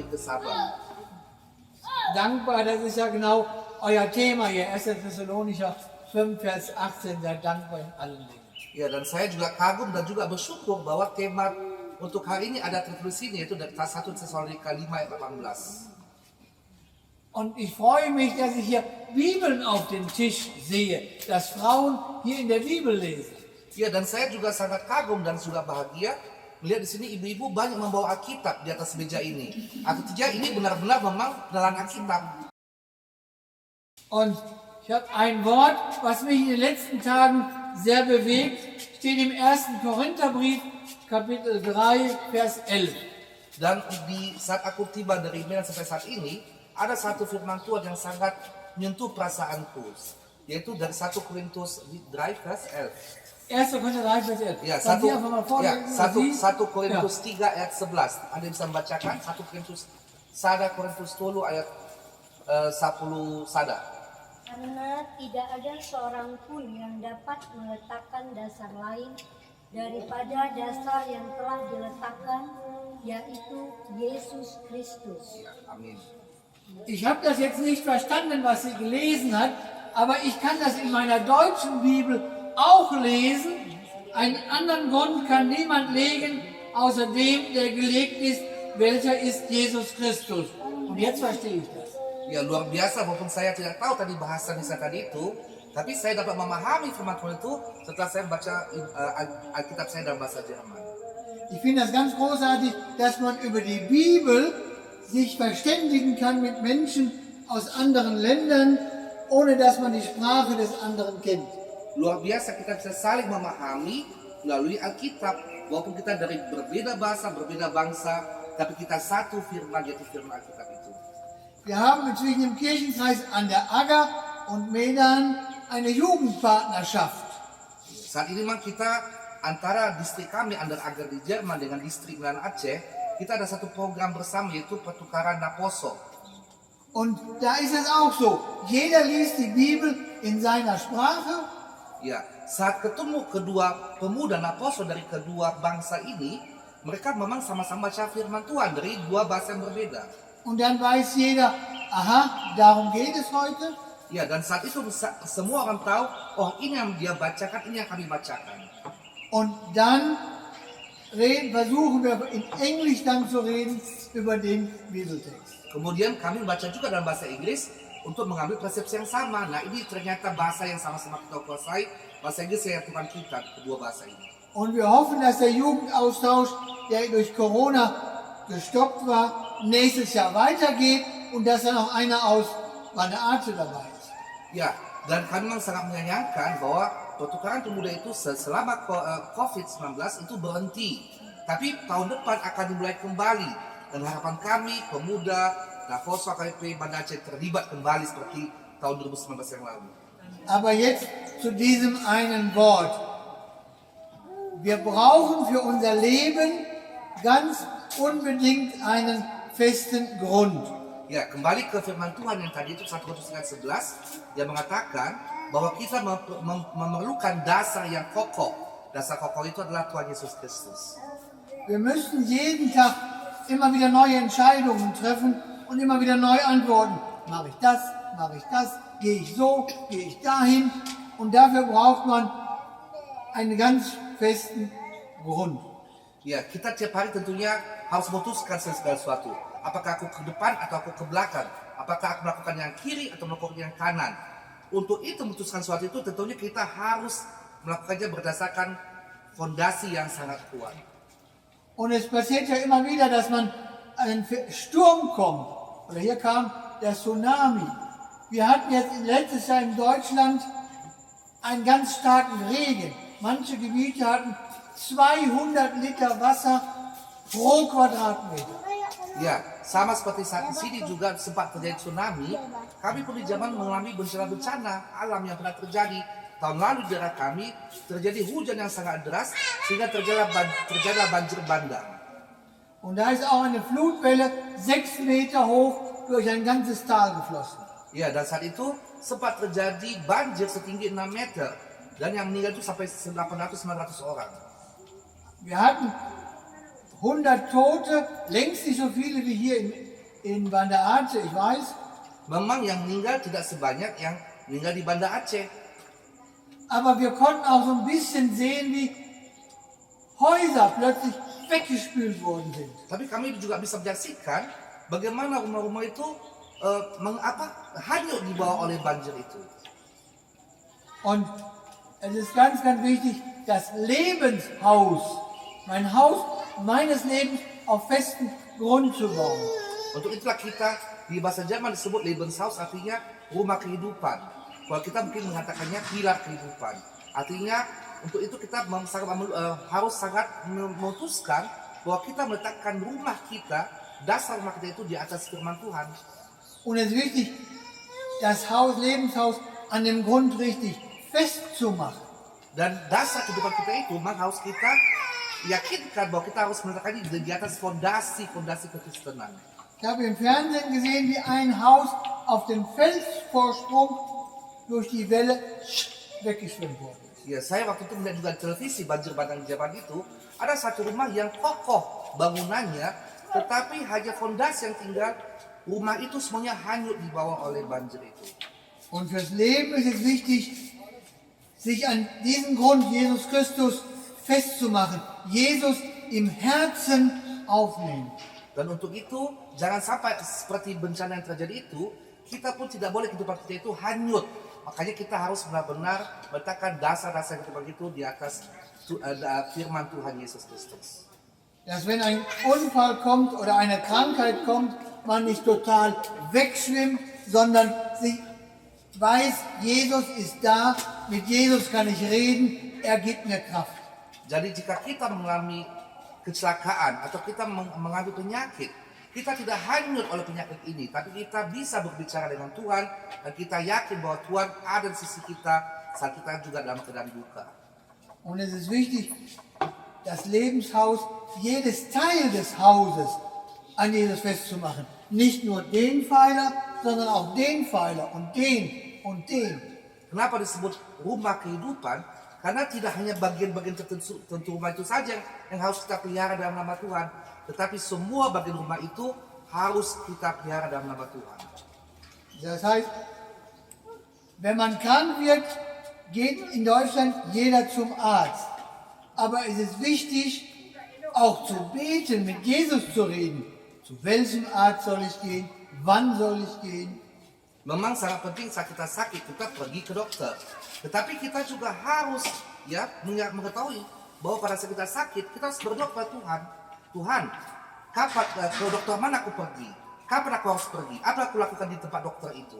diberi kesabaran. Dankbar, das ist ja genau euer Thema hier, 1. Thessalonicher 5, Vers 18, seid dankbar in allen Dingen. Ya, dan saya juga kagum dan juga bersyukur bahwa tema untuk hari ini ada tertulis ini, yaitu dari 1 Tesalonika 5 ayat 18. Und ich freue mich, dass ich hier Bibeln auf dem Tisch sehe, dass Frauen hier in der Bibel lesen. Ya, dan saya juga sangat kagum dan juga bahagia melihat di sini ibu-ibu banyak membawa Alkitab di atas meja ini. Artinya ini benar-benar memang penelan Alkitab. Und ich habe ein Wort, was mich in den letzten Tagen sehr bewegt, steht im 1. Korintherbrief, Kapitel 3, Vers 11. Dan di saat aku tiba dari Medan sampai saat ini, ada satu firman Tuhan yang sangat menyentuh perasaanku, yaitu dari 1 Korintus 3 vers 11. 1. Korinther 3, Vers 11. Ya, Kann Sie einfach mal vorlesen, was Sie- 1 Korintus 3 ayat 11. Ada yang bisa membacakan 1 Korintus 10 ayat 10 sada. Karena tidak ada seorang pun yang dapat meletakkan dasar lain daripada dasar yang telah diletakkan, yaitu Yesus Kristus. Ya, amin. Ich habe das jetzt nicht verstanden, was sie gelesen hat, aber ich kann das in meiner deutschen Bibel auch lesen. Einen anderen Grund kann niemand legen, außer dem, der gelegt ist, welcher ist Jesus Christus. Und jetzt verstehe ich das. Ya, luar biasa, walaupun saya tidak tahu tadi bahasa Nisa tadi itu, tapi saya dapat memahami firman Tuhan itu setelah saya baca Alkitab saya dalam bahasa Jerman. Ich finde das ganz großartig, dass man über die Bibel sich verständigen kann mit Menschen aus anderen Ländern, ohne dass man die Sprache des anderen kennt. Luar biasa kita bisa saling memahami melalui Alkitab, walaupun kita dari berbeda bahasa, berbeda bangsa, tapi kita satu firman, yaitu firman Alkitab itu. Wir haben inzwischen im Kirchenkreis an der Agger und Medan eine Jugendpartnerschaft. Saat ini memang kita antara distrik kami Ander Agar di Jerman dengan distrik Milan Aceh, kita ada satu program bersama yaitu pertukaran naposo. Und da ist es auch so, jeder liest die Bibel in seiner Sprache Ya, saat ketemu kedua pemuda naposo dari kedua bangsa ini, mereka memang sama-sama baca firman Tuhan dari dua bahasa yang berbeda. und dann weiß jeder, aha, darum geht es heute. Ya, dan saat itu semua orang tahu, oh ini yang dia bacakan, ini yang kami bacakan. Und dann versuchen wir in Englisch dann zu reden über den Bibeltext. Kemudian kami baca juga dalam bahasa Inggris untuk mengambil persepsi yang sama. Nah, ini ternyata bahasa yang sama-sama kita kuasai. Bahasa Inggris yang Tuhan kita, kedua bahasa ini. Und wir hoffen, dass der Jugendaustausch, der durch Corona gestoppt war, nächstes Jahr weitergeht und dass dann auch einer aus Vanuatu dabei ist. Ya, dan kami memang sangat menyayangkan bahwa pertukaran pemuda itu selama COVID-19 itu berhenti. Tapi tahun depan akan dimulai kembali. Dan harapan kami, pemuda, Nafoso AKP Banda Aceh terlibat kembali seperti tahun 2019 yang lalu. Aber jetzt zu diesem einen Wort. Wir brauchen für unser Leben ganz unbedingt einen festen Grund. Ya, kembali ke firman Tuhan yang tadi itu 1 Korintus 11 yang mengatakan bahwa kita memerlukan dasar yang kokoh. Dasar kokoh itu adalah Tuhan Yesus Kristus. Wir müssen jeden Tag immer wieder neue Entscheidungen treffen und immer wieder neu antworten. Mache ich das? Mache ich das? Gehe ich so? Gehe ich dahin? Und dafür braucht man einen ganz festen Grund. Ya, kita tiap hari tentunya harus memutuskan segala sesuatu. Apakah aku ke depan atau aku ke belakang? Apakah aku melakukan yang kiri atau melakukan yang kanan? Untuk itu memutuskan sesuatu itu tentunya kita harus melakukannya berdasarkan fondasi yang sangat kuat. Und es passiert ja immer wieder, dass man einen Sturm kommt. Oder hier kam der Tsunami. Wir hatten jetzt letztes Jahr in Deutschland einen ganz starken Regen. Manche Gebiete hatten 200 Liter Wasser pro Quadratmeter. Ya, sama seperti saat di sini juga sempat terjadi tsunami. Kami pun di zaman mengalami bencana alam yang pernah terjadi. Tahun lalu di daerah kami terjadi hujan yang sangat deras sehingga terjadilah banjir bandang. Und da ist auch eine Flutwelle 6 Meter hoch durch ein ganzes Tal geflossen. Ya, dan saat itu sempat terjadi banjir setinggi 6 meter. Dan yang meninggal itu sampai 800-900 orang. Wir hatten 100 Tote, längst nicht so viele wie hier in Banda Aceh, ich weiß. Memang yang meninggal tidak sebanyak yang meninggal di Banda Aceh. Aber wir konnten auch so ein bisschen sehen, wie Häuser plötzlich weggespült worden sind. Tapi kami juga bisa menyaksikan bagaimana rumah-rumah itu hanyut dibawa oleh banjir itu. Und es ist ganz, ganz wichtig, das Lebenshaus, mein Haus meines Lebens auf festen Grund zu bauen. Untuk itulah kita di bahasa Jerman disebut Lebenshaus, artinya rumah kehidupan. Kalau kita mungkin mengatakannya pilar kehidupan. Artinya untuk itu kita harus sangat memutuskan bahwa kita meletakkan rumah kita, dasar rumah kita itu di atas firman Tuhan. Und es ist wichtig, das Haus, Lebenshaus an dem Grund richtig festzumachen. Dan dasar kehidupan kita itu memang harus kita yakinkan bahwa kita harus meletakkannya di atas fondasi kekristenan. Ich habe im Fernsehen gesehen, wie ein Haus auf dem Felsvorsprung durch die Welle weggeschwemmt wurde. Ya, saya waktu itu melihat juga di televisi banjir bandang di Jerman itu, ada satu rumah yang kokoh bangunannya, tetapi hanya fondasi yang tinggal, rumah itu semuanya hanyut dibawa oleh banjir itu. Und fürs Leben ist es wichtig, sich an diesen Grund Jesus Christus festzumachen, Jesus im Herzen aufnehmen. Dan untuk itu, jangan sampai seperti bencana yang terjadi itu, kita pun tidak boleh kehidupan kita itu hanyut. Makanya kita harus benar-benar meletakkan dasar-dasar kehidupan itu di atas firman Tuhan Yesus Kristus. Dass wenn ein Unfall kommt oder eine Krankheit kommt, man nicht total wegschwimmt, sondern sich weiß, Jesus ist da, mit Jesus kann ich reden, er gibt mir Kraft. Jadi jika kita mengalami kecelakaan atau kita mengalami penyakit, kita tidak hanyut oleh penyakit ini, tapi kita bisa berbicara dengan Tuhan dan kita yakin bahwa Tuhan ada di sisi kita saat kita juga dalam keadaan duka. Und es ist wichtig, das Lebenshaus, jedes Teil des Hauses an Jesus festzumachen. Nicht nur den Pfeiler, sondern auch den Pfeiler und den und den. Kenapa disebut rumah kehidupan? Karena tidak hanya bagian-bagian tertentu rumah itu saja yang harus kita pelihara dalam nama Tuhan, tetapi semua bagian rumah itu harus kita pelihara dalam nama Tuhan. Das heißt, wenn man krank wird, geht in Deutschland jeder zum Arzt. Aber es ist wichtig, auch zu beten, mit Jesus zu reden. Zu welchem Arzt soll ich gehen? Wann soll ich gehen? Memang sangat penting saat kita sakit kita pergi ke dokter. Tetapi kita juga harus mengetahui bahwa pada saat kita sakit kita harus berdoa kepada Tuhan. Tuhan, kapan ke dokter mana aku pergi? Kapan aku harus pergi? Apa aku lakukan di tempat dokter itu?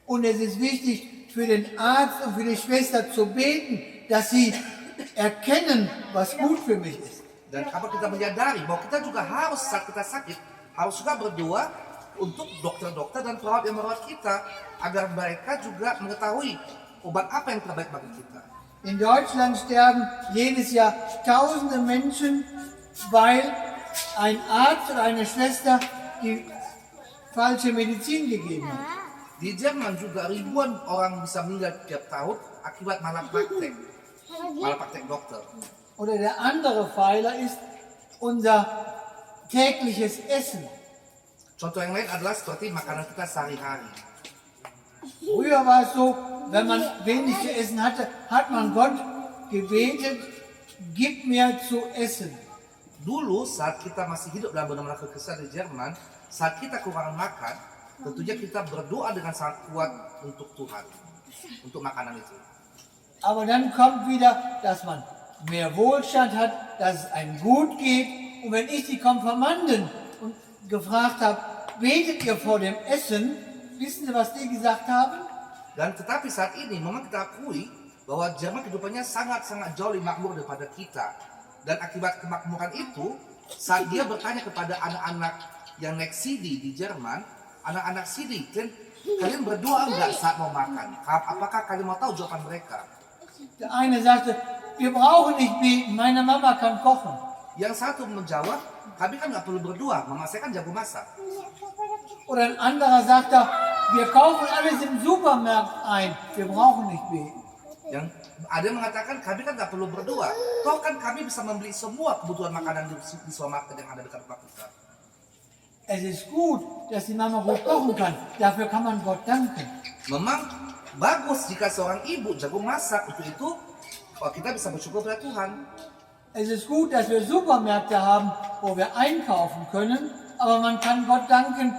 Und es ist wichtig für den Arzt und für die Schwester zu beten, dass sie erkennen, was gut für mich ist. Dan apa kita menyadari bahwa kita juga harus saat kita sakit harus juga berdoa untuk dokter-dokter dan perawat yang merawat kita agar mereka juga mengetahui obat apa yang terbaik bagi kita. In Deutschland sterben jedes Jahr tausende Menschen, weil ein Arzt oder eine Schwester die falsche Medizin gegeben hat. Di Jerman juga ribuan orang bisa meninggal tiap tahun akibat malapraktek dokter. Oder der andere Pfeiler ist unser tägliches Essen. Contoh yang lain adalah seperti makanan kita sehari-hari. Früher war es so, wenn man wenig zu essen hatte, hat man Gott gebetet, gib mir zu essen. Dulu saat kita masih hidup dalam benar-benar kekristenan di Jerman, saat kita kekurangan makan, tentunya kita berdoa dengan sangat kuat untuk Tuhan, untuk makanan itu. Aber dann kommt wieder, dass man mehr Wohlstand hat, dass es einem gut geht. Und wenn ich die Konfirmanden gefragt habe, betet ihr vor dem Essen, wissen Sie, was die gesagt haben? Dan tetapi saat ini memang kita akui bahwa Jerman kehidupannya sangat-sangat jauh lebih makmur daripada kita. Dan akibat kemakmuran itu, saat dia bertanya kepada anak-anak yang naik CD di Jerman, anak-anak CD, kalian berdoa enggak saat mau makan? Apakah kalian mau tahu jawaban mereka? Der eine sagte, wir brauchen nicht beten, meine Mama kann kochen. Yang satu menjawab, kami kan nggak perlu berdoa, mama saya kan jago masak. Oder ein anderer sagte, wir kaufen alles im Supermarkt ein, wir brauchen nicht beten. Yang ada yang mengatakan kami kan nggak perlu berdoa, toh kan kami bisa membeli semua kebutuhan makanan di supermarket yang ada dekat rumah kita. Es ist gut, dass die Mama gut kochen kann. Dafür kann man Gott danken. Memang bagus jika seorang ibu jago masak, untuk itu kita bisa bersyukur pada Tuhan. Es ist gut, dass wir Supermärkte haben, wo wir einkaufen können. Aber man kann Gott danken,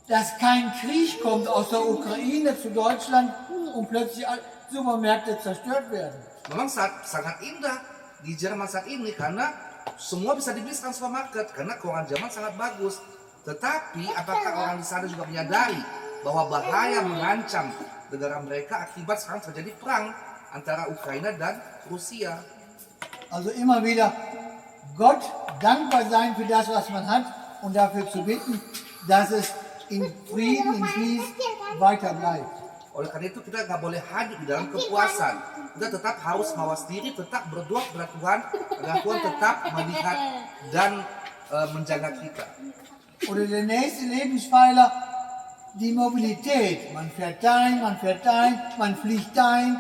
dass kein Krieg kommt aus der Ukraine zu Deutschland und plötzlich alle Supermärkte zerstört werden. Memang sangat indah di Jerman saat ini karena semua bisa dibeli sekarang supermarket karena keuangan Jerman sangat bagus. Tetapi apakah orang di sana juga menyadari bahwa bahaya mengancam negara mereka akibat sekarang terjadi perang antara Ukraina dan Rusia? Also immer wieder Gott dankbar sein für das, was man hat und dafür zu bitten, dass es in Frieden, in Peace weiter bleibt. Oleh karena itu kita nggak boleh hadir di dalam kepuasan. Kita tetap harus mawas diri, tetap berdoa kepada Tuhan agar Tuhan tetap melihat dan menjaga kita. Oder der nächste Lebenspfeiler, die Mobilität. Man fährt dahin, man fährt dahin, man fliegt dahin.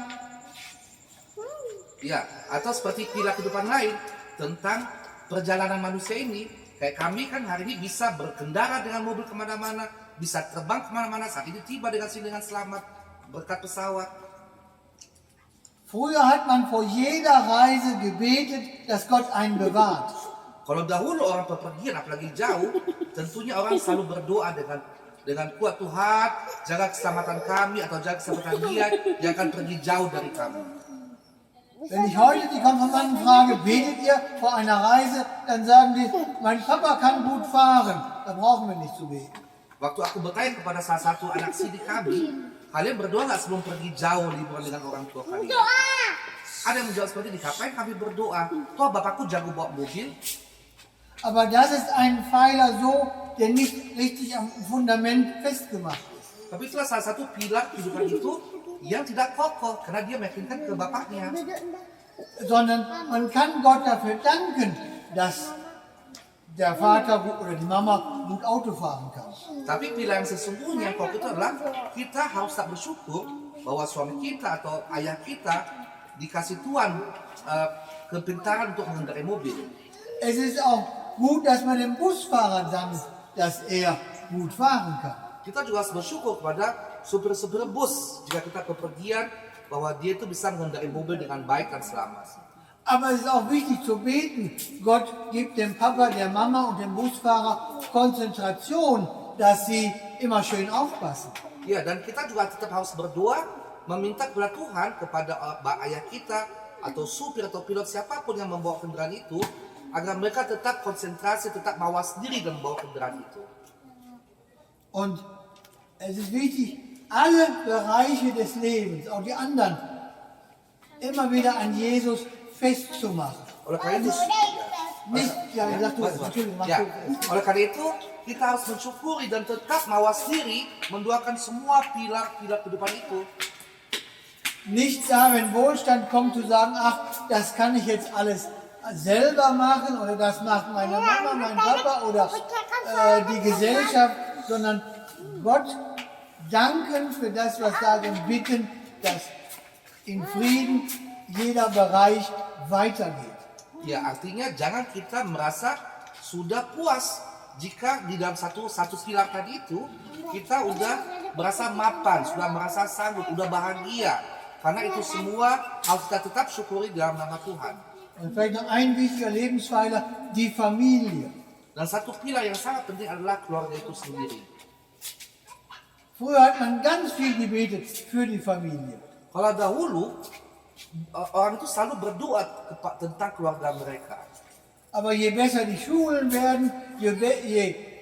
Ya, atau seperti pilar kehidupan lain tentang perjalanan manusia ini. Kayak kami kan hari ini bisa berkendara dengan mobil kemana-mana, bisa terbang kemana-mana, saat ini tiba dengan sini dengan selamat berkat pesawat. Früher hat man vor jeder Reise gebetet, dass Gott einen bewahrt. Kalau dahulu orang bepergian, apalagi jauh, tentunya orang selalu berdoa dengan kuat, Tuhan jaga keselamatan kami atau jaga keselamatan dia yang akan pergi jauh dari kami. Wenn ich heute die Konfirmanden frage, betet ihr vor einer Reise, dann sagen die, mein Papa kann gut fahren, da brauchen wir nicht zu beten. Waktu aku bertanya kepada salah satu anak sini kami, kalian berdoa nggak sebelum pergi jauh liburan dengan orang tua kalian? Ada yang menjawab seperti ini, ngapain kami berdoa? Toh bapakku jago bawa mobil. Aber das ist ein Pfeiler so, der nicht richtig am Fundament festgemacht ist. Tapi itulah salah satu pilar kehidupan itu yang tidak kokoh karena dia meyakinkan ke bapaknya. Sondern man kann Gott dafür danken, dass der Vater oder die Mama gut Auto fahren kann. Tapi pilar yang sesungguhnya kokoh itu adalah kita harus tak bersyukur bahwa suami kita atau ayah kita dikasih Tuhan kepintaran untuk mengendarai mobil. Es ist auch gut, dass man dem Busfahrer dankt, dass er gut fahren kann. Kita juga harus bersyukur kepada supir-supir bus jika kita kepergian bahwa dia itu bisa mengendarai mobil dengan baik dan selamat. Aber es ist auch wichtig zu beten. Gott gibt dem Papa, der Mama und dem Busfahrer Konzentration, dass sie immer schön aufpassen. Ya, dan kita juga tetap harus berdoa, meminta kepada Tuhan, kepada ayah kita atau supir atau pilot siapapun yang membawa kendaraan itu, agar mereka tetap konsentrasi, tetap mawas diri dalam membawa kendaraan itu. Und es ist wichtig, alle Bereiche des Lebens, auch die anderen, immer wieder an Jesus festzumachen. Oleh karena itu, Nicht, ja, sag du, Entschuldigung, mach ya, du. oleh karena itu kita harus mensyukuri dan tetap mawas diri, mendoakan semua pilar-pilar kehidupan itu. Nicht da, wenn Wohlstand kommt, zu sagen, ach, das kann ich jetzt alles selber machen oder das macht meine Mama, mein Papa oder die Gesellschaft, sondern Gott danken für das, was da ist, bitten, dass in Frieden jeder Bereich weitergeht. Ya, artinya jangan kita merasa sudah puas jika di dalam satu pilar tadi itu kita udah merasa mapan, sudah merasa sanggup, udah bahagia. Karena itu semua harus kita tetap syukuri dalam nama Tuhan. Und vielleicht noch ein wichtiger Lebenspfeiler, die Familie. Dan satu pilar yang sangat penting adalah keluarga itu sendiri. Früher hat man ganz viel gebetet für die Familie. Kalau dahulu orang itu selalu berdoa tentang keluarga mereka. Aber je besser die Schulen werden, je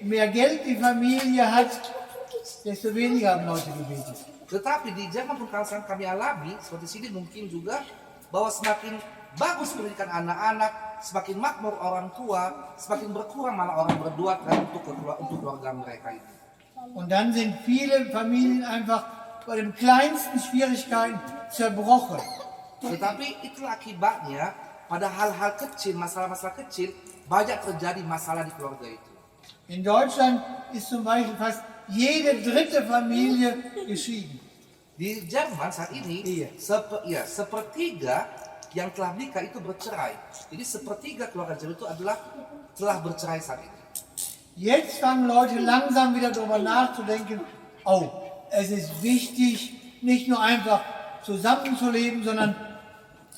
mehr Geld die Familie hat, desto weniger haben Leute gebetet. Tetapi di zaman pun kami alami, seperti sini mungkin juga, bahwa semakin bagus pendidikan anak-anak, semakin makmur orang tua, semakin berkurang malah orang berdoa untuk keluarga mereka ini. Und dann sind viele Familien einfach bei den kleinsten Schwierigkeiten zerbrochen. Tetapi itulah akibatnya, pada hal-hal kecil, masalah-masalah kecil, banyak terjadi masalah di keluarga itu. In Deutschland ist zum Beispiel fast jede dritte Familie geschieden. Di Jerman saat ini, sepertiga yang telah nikah itu bercerai. Jadi sepertiga keluarga Jerman itu adalah telah bercerai saat ini. Jetzt fangen Leute langsam wieder darüber nachzudenken, oh, es ist wichtig, nicht nur einfach zusammenzuleben, sondern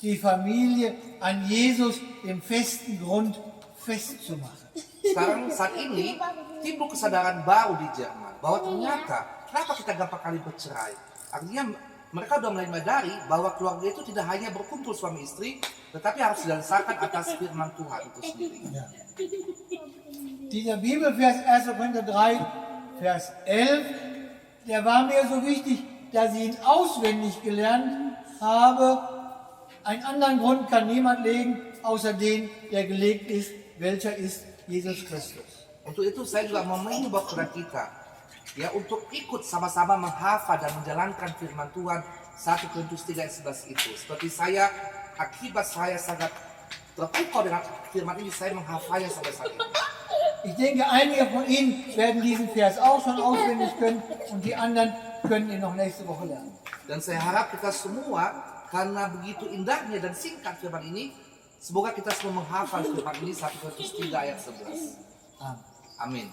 die Familie an Jesus, dem festen Grund, festzumachen. Sekarang saat ini timbul kesadaran baru di Jerman bahwa ternyata kenapa kita gampang kali bercerai. Artinya mereka sudah mulai menyadari bahwa keluarga itu tidak hanya berkumpul suami istri, tetapi harus didasarkan atas firman Tuhan itu sendiri. Ja. Dieser Bibelvers 1. Korinther 3, Vers 11, der war mir so wichtig, dass ich ihn auswendig gelernt habe. Einen anderen Grund kann niemand legen, außer den, der gelegt ist, welcher ist Jesus Christus. Untuk itu saya juga mau mengimbau kepada kita, ya, untuk ikut sama-sama menghafal dan menjalankan firman Tuhan 1 Korintus 3 ayat 11 itu. Seperti saya, akibat saya sangat terpukau dengan firman ini, saya menghafalnya sampai saat ini. Ich denke, einige von Ihnen werden diesen Vers auch schon auswendig können und die anderen können ihn noch nächste Woche lernen. Dan saya harap kita semua, karena begitu indahnya dan singkat firman ini, semoga kita semua menghafal firman ini 1 Korintus 3 ayat 11. Amen. Amin.